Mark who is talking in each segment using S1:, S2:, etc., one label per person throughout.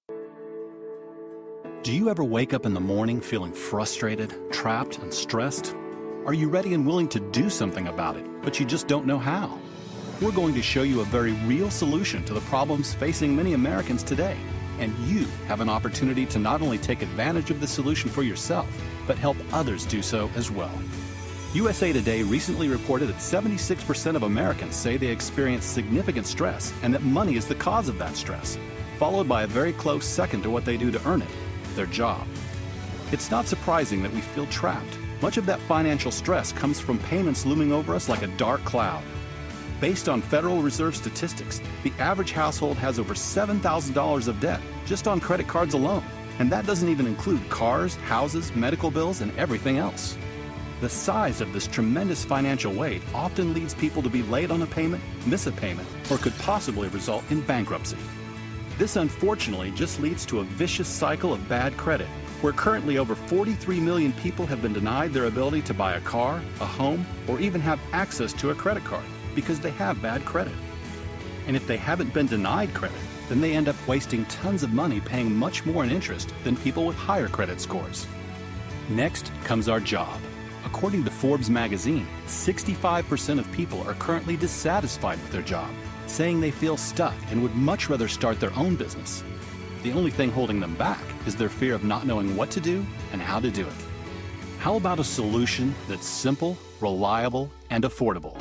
S1: Do you ever wake up in the morning feeling frustrated, trapped, and stressed? Are you ready and willing to do something about it, but you just don't know how? We're going to show you a very real solution to the problems facing many Americans today. And you have an opportunity to not only take advantage of the solution for yourself, but help others do so as well. USA Today recently reported that 76% of Americans say they experience significant stress and that money is the cause of that stress, followed by a very close second to what they do to earn it, their job. It's not surprising that we feel trapped. Much of that financial stress comes from payments looming over us like a dark cloud. Based on Federal Reserve statistics, the average household has over $7,000 of debt just on credit cards alone. And that doesn't even include cars, houses, medical bills, and everything else. The size of this tremendous financial weight often leads people to be late on a payment, miss a payment, or could possibly result in bankruptcy. This unfortunately just leads to a vicious cycle of bad credit, where currently over 43 million people have been denied their ability to buy a car, a home, or even have access to a credit card because they have bad credit. And if they haven't been denied credit, then they end up wasting tons of money paying much more in interest than people with higher credit scores. Next comes our job. According to Forbes magazine, 65% of people are currently dissatisfied with their job, saying they feel stuck and would much rather start their own business. The only thing holding them back is their fear of not knowing what to do and how to do it. How about a solution that's simple, reliable, and affordable?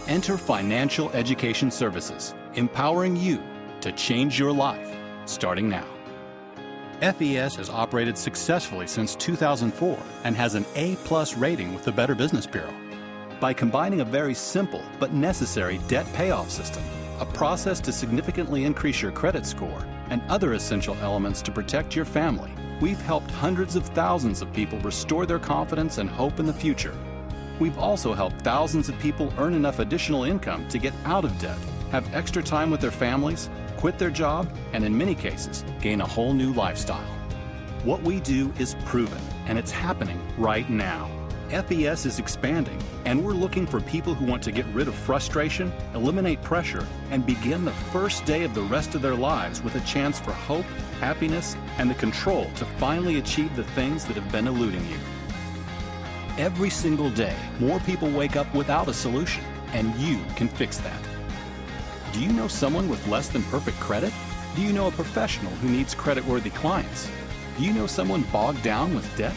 S1: Enter Financial Education Services, empowering you to change your life, starting now. FES has operated successfully since 2004 and has an A+ rating with the Better Business Bureau. By combining a very simple but necessary debt payoff system, a process to significantly increase your credit score, and other essential elements to protect your family, we've helped hundreds of thousands of people restore their confidence and hope in the future. We've also helped thousands of people earn enough additional income to get out of debt, have extra time with their families, quit their job, and in many cases, gain a whole new lifestyle. What we do is proven, and it's happening right now. FES is expanding, and we're looking for people who want to get rid of frustration, eliminate pressure, and begin the first day of the rest of their lives with a chance for hope, happiness, and the control to finally achieve the things that have been eluding you. Every single day, more people wake up without a solution, and you can fix that. Do you know someone with less than perfect credit? Do you know a professional who needs credit-worthy clients? Do you know someone bogged down with debt?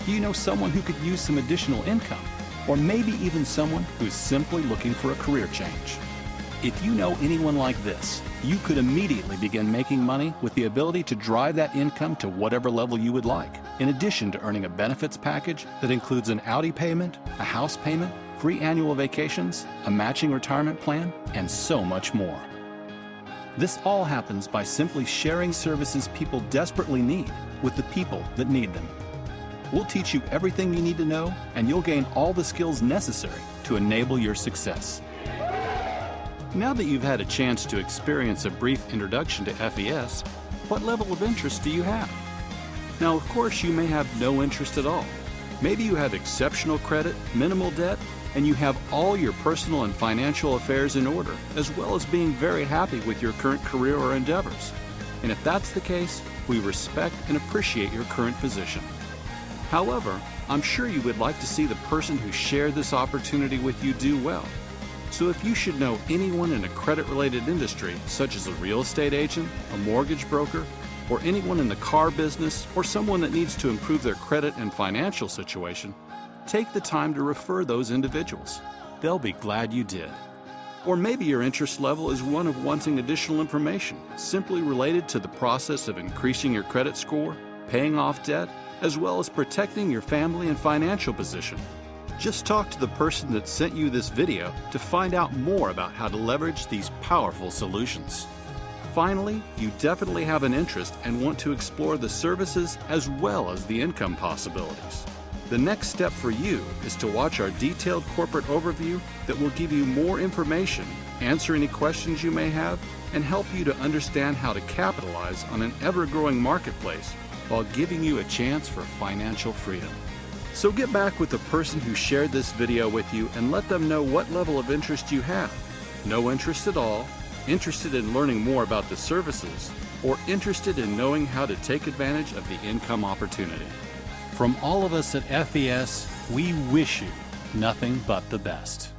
S1: Do you know someone who could use some additional income? Or maybe even someone who's simply looking for a career change? If you know anyone like this, you could immediately begin making money with the ability to drive that income to whatever level you would like, in addition to earning a benefits package that includes an Audi payment, a house payment, free annual vacations, a matching retirement plan, and so much more. This all happens by simply sharing services people desperately need with the people that need them. We'll teach you everything you need to know, and you'll gain all the skills necessary to enable your success. Now that you've had a chance to experience a brief introduction to FES, what level of interest do you have? Now, of course, you may have no interest at all. Maybe you have exceptional credit, minimal debt, and you have all your personal and financial affairs in order, as well as being very happy with your current career or endeavors. And if that's the case, we respect and appreciate your current position. However, I'm sure you would like to see the person who shared this opportunity with you do well. So if you should know anyone in a credit-related industry, such as a real estate agent, a mortgage broker, or anyone in the car business, or someone that needs to improve their credit and financial situation, take the time to refer those individuals. They'll be glad you did. Or maybe your interest level is one of wanting additional information, simply related to the process of increasing your credit score, paying off debt, as well as protecting your family and financial position. Just talk to the person that sent you this video to find out more about how to leverage these powerful solutions. Finally, you definitely have an interest and want to explore the services as well as the income possibilities. The next step for you is to watch our detailed corporate overview that will give you more information, answer any questions you may have, and help you to understand how to capitalize on an ever-growing marketplace while giving you a chance for financial freedom. So get back with the person who shared this video with you and let them know what level of interest you have. No interest at all,
S2: Interested in learning more about the services, or interested in knowing how to take advantage of the income opportunity?
S1: From all of us at FES, we wish you nothing but the best.